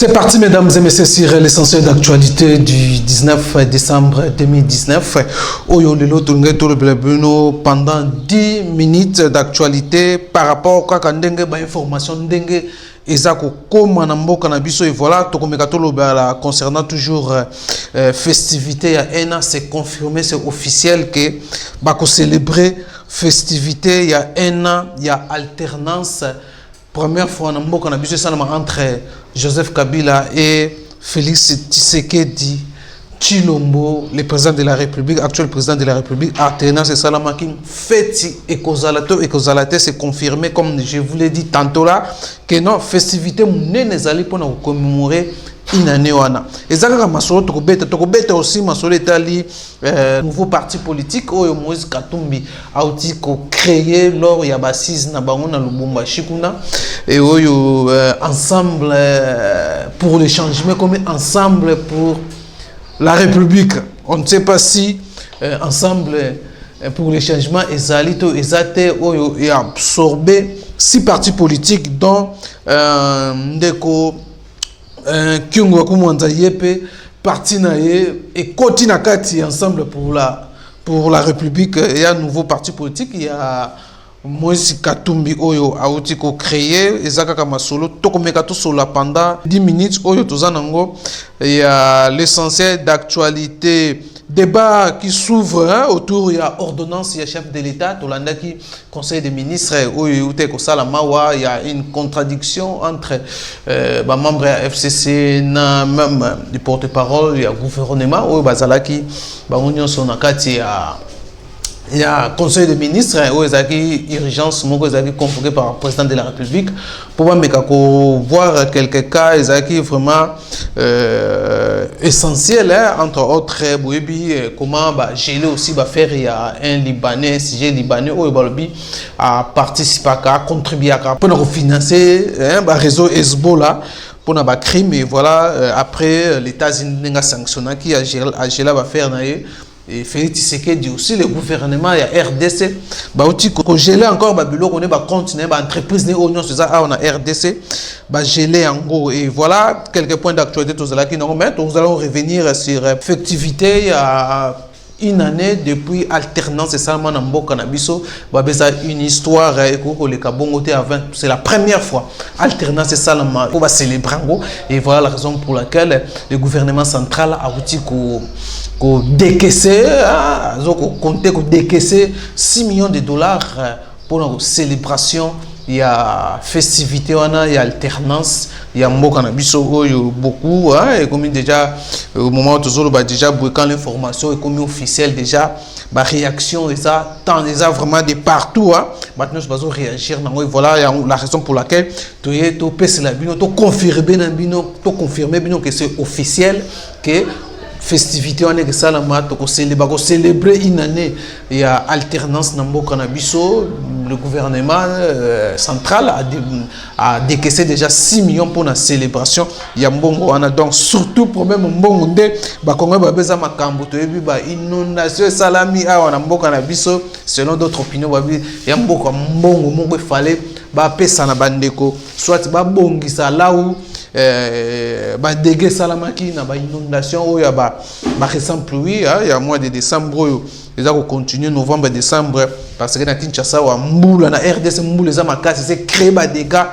C'est parti, mesdames et messieurs, sur l'essentiel d'actualité du 19 décembre 2019. Pendant 10 minutes d'actualité par rapport à l'information et voilà, concernant toujours festivité, c'est confirmé, c'est officiel que célébrer festivité, il y a un an, il y a alternance. Première fois entre Joseph Kabila et Félix Tshisekedi Tshilombo, le président de la République, actuel président de la République, alternance et Salamakin, fête et Kozalaté, c'est confirmé, comme je vous l'ai dit tantôt là, que non, festivité, nous allons pour commémorer une année. Et ça, c'est aussi masolo etali nouveau parti politique où Moïse Katumbi a aussi créé lors ya bassise na bango na Lubumbashi kuna et ensemble pour le changement comme ensemble pour la République. On ne sait pas si ensemble pour le changement ezalito ezate et absorbé 6 partis politiques dont ndeko Kyungo Kumonza Yepe parti nae et Kotina Kati ensemble pour la République. Il y a un nouveau parti politique, il y a Moïse Katumbi Oyo a aussi créé Ezaka Kamasolo Tokomekato Sola pendant 10 minutes Oyo Tozanango. Il y a l'essentiel d'actualité. Débat qui s'ouvre autour, il y a ordonnance, il y a chef de l'État, Tolanda qui conseil des ministres, il y a une contradiction entre membres FCC, même du porte-parole, il y a gouvernement, il y a conseil des ministres, il y a urgence, convoqué par le président de la République, pour voir quelques cas, vraiment essentiels, entre autres, comment geler aussi, faire, il y a un Libanais, sujet Libanais, à participer, à contribuer, pour financer un réseau Hezbollah, pour un crime, et voilà, après, l'État-Unis a sanctionné, qui a gelé, va faire, et Félix Tshisekedi aussi le gouvernement ya RDC ba outi ko geler encore ba biloko ne ba continuer ba entreprise ne oignon c'est ça on a RDC ba geler en gros et voilà quelques points d'actualité tous là qui nous remettent. Nous allons revenir sur effectivité ya une année depuis alternance et seulement dans Mboka na biso ba beza une histoire ko le kabongo te avant c'est la première fois alternance et seulement pour ba célébrer et voilà la raison pour laquelle le gouvernement central a outi ko décaisser, compter décaisser 6 millions de dollars pour la célébration. Il y a festivité, il y a alternance, il y a beaucoup. Et comme déjà, au moment où tu as déjà quand l'information est comme officielle, déjà, la réaction et ça, tant déjà vraiment de partout. Maintenant, je vais réagir. Voilà la raison pour laquelle tu confirmer que c'est officiel que festivité on est que ça la mat célébrer une année il y a alternance dans Mboka na biso. Le gouvernement central a décaissé déjà 6 millions pour la célébration il y a mbongo on a donc surtout problème mbongo nde ba kongo ba beza makambo to yebi ba inondation salami a on a Mboka na biso selon d'autres opinions ba ya mbongo mbongo fallait ba pesa na bandeko soit ba bongisa là où ba dégué salamaki na ba inondation ou ya ba récent pluie il y a mois de décembre ils ont continué novembre décembre parce que na Kinshasa wa mbula na RDC mbula za makasi c'est créé ba dégâts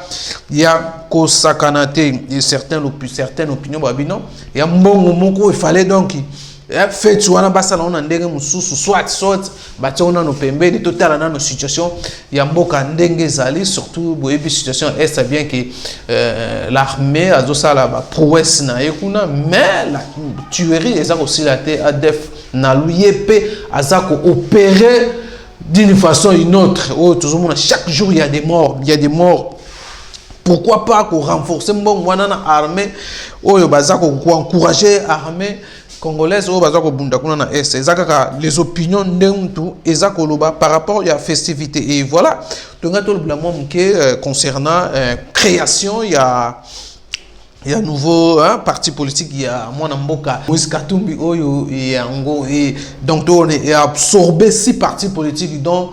il y a ko sakanate certaines opinions ba bino il y a mbongo moko il fallait donc fait tu wana basa na on ndenge mususu soit batia on no pembe de total na no situation ya mboka ndenge zali surtout boyebi situation est bien que l'armée a ça la prouesse na ekuna mais la tuerie ezako aussi la ADF na l'UEP azako opérer d'une façon ou une autre toujours chaque jour il y a des morts. Pourquoi pas qu'on renforcer mbongo wana na armée oyo bazako ko encourager armée congolaise au bazako bunda kuna na est ezaka les opinions ndemtu ezako loba par rapport à festivité et voilà donc le blâme concernant création il y a nouveau parti politique il y a Mwana Mboka Moïse Katumbi oyo et ango et donc on est absorbé 6 partis politiques dont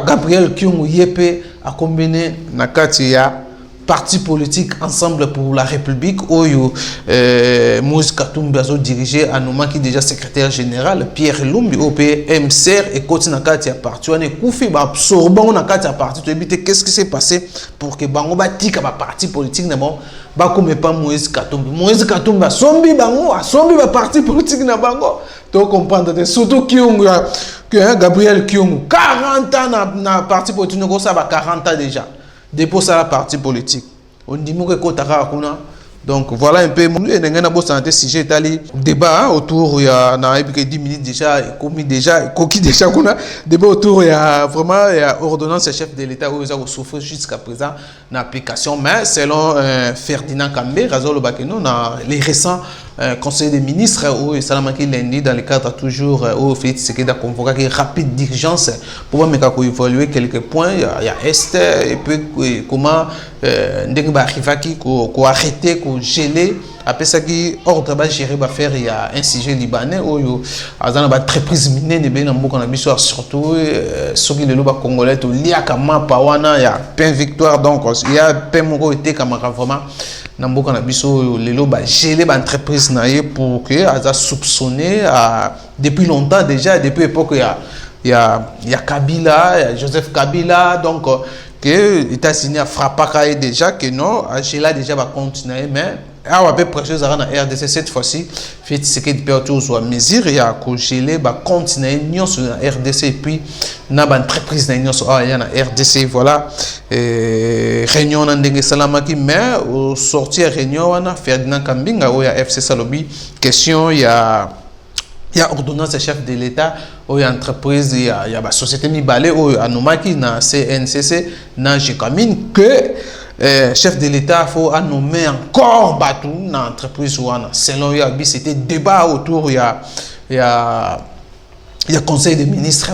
Gabriel Kyungu Yepe a combiné nakati ya parti politique Ensemble pour la République, où Moïse Katumbi a dirigé à Noma qui est déjà secrétaire général, Pierre Lumbi, au MCR et Koti Nakati a parti. On est Koufi, absorbant Nakati a parti. Tu éviter qu'est-ce qui s'est passé pour que Bango Batika, parti politique, n'abord, comme pas Moïse Katumbi. Moïse Katumbi a sombi Bango, a sombi parti politique na Bango. Tu comprends, surtout Kyungu, Gabriel Kyungu, 40 ans na parti politique, ça va 40 ans déjà. Dépôt ça la partie politique. On dit que Kotara Kuna. Donc voilà un peu. Il y a un sujet débat autour, il y a 10 minutes déjà, commis déjà, coquille déjà. Débat autour, il y a vraiment ordonnance chef de l'État où ils ont souffert jusqu'à présent l'application. Mais selon Ferdinand Kambé, les récents conseil des ministres où Salamaki lundi dans le cadre toujours où Félix Tshisekedi a convoqué rapide d'urgence pour évaluer quelques points. Il y a Est et puis comment Ndengba Rivaki qu'on arrêter, qu'on geler. Après ça qui ordre va gérer va faire il y a un sujet libanais où il y a une entreprise minière de Benambo qu'on a vu surtout ceux qui le loba congolais tout lié comme Pawana il y a plein victoire donc il y a plein mongo été comme vraiment Nambo qu'on a vu sur le loba geler l'entreprise naïe pour que a soupçonné depuis longtemps déjà depuis l'époque il y a Kabila, il y a Joseph Kabila donc que les États-Unis a frappé déjà que non Angela déjà va continuer mais à peu près chose à la RDC cette fois-ci fait ce qui peut toujours à mesure il y a congelé va continuer union sur la RDC et puis na ba entreprise na union sur il y a na RDC voilà réunion na ndenge salamaki mais au sortir réunion on a Ferdinand Kambinga ou il y a FC Salobi question il y a ordonnance chef de l'État ou il y a entreprise il y a ba société Mibale ou anomaki na CNCC na Jikamine que chef de l'État faut nommer encore Batou dans l'entreprise selon Yabi c'était débat autour il y a conseil des ministres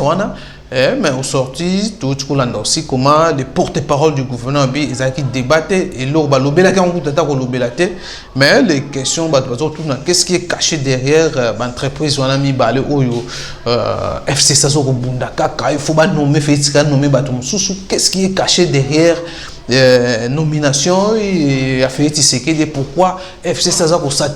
mais au sorti tout le aussi comment les porte-parole du gouvernement ils ont débatté et l'eau balobela qui ont mais les questions qu'est-ce qui est caché derrière l'entreprise mi balé ou FC Sazoko Bundaka il faut nommer nommer qu'est-ce qui est caché derrière nomination et a fait Tshisekedi pourquoi FC Sazako ça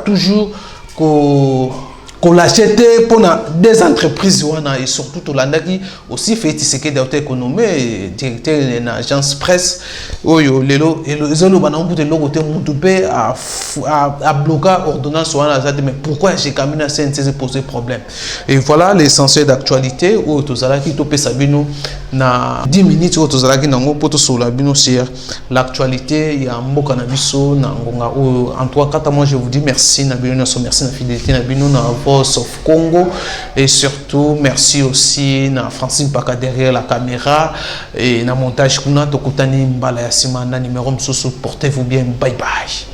toujours qu'on l'achète pour des entreprises et surtout au Landaki aussi fait Tshisekedi d'économie directeur d'une agence presse où les autres banans pour le côté montoupé à bloquer ordonnance mais pourquoi j'ai quand même CNCC posé problème et voilà l'essentiel d'actualité où tous à qui topé Sabino na 10 minutes où tous à qui nango pour sur la bino sur l'actualité il y a mboka na biso na ngonga en trois quatre moi je vous dis merci na bino merci na fidélité na bino na Voice of Congo et surtout merci aussi na Francine Paka derrière la caméra et na montage kuna tokutani mbala ya sima na numéro msusu portez-vous bien bye bye.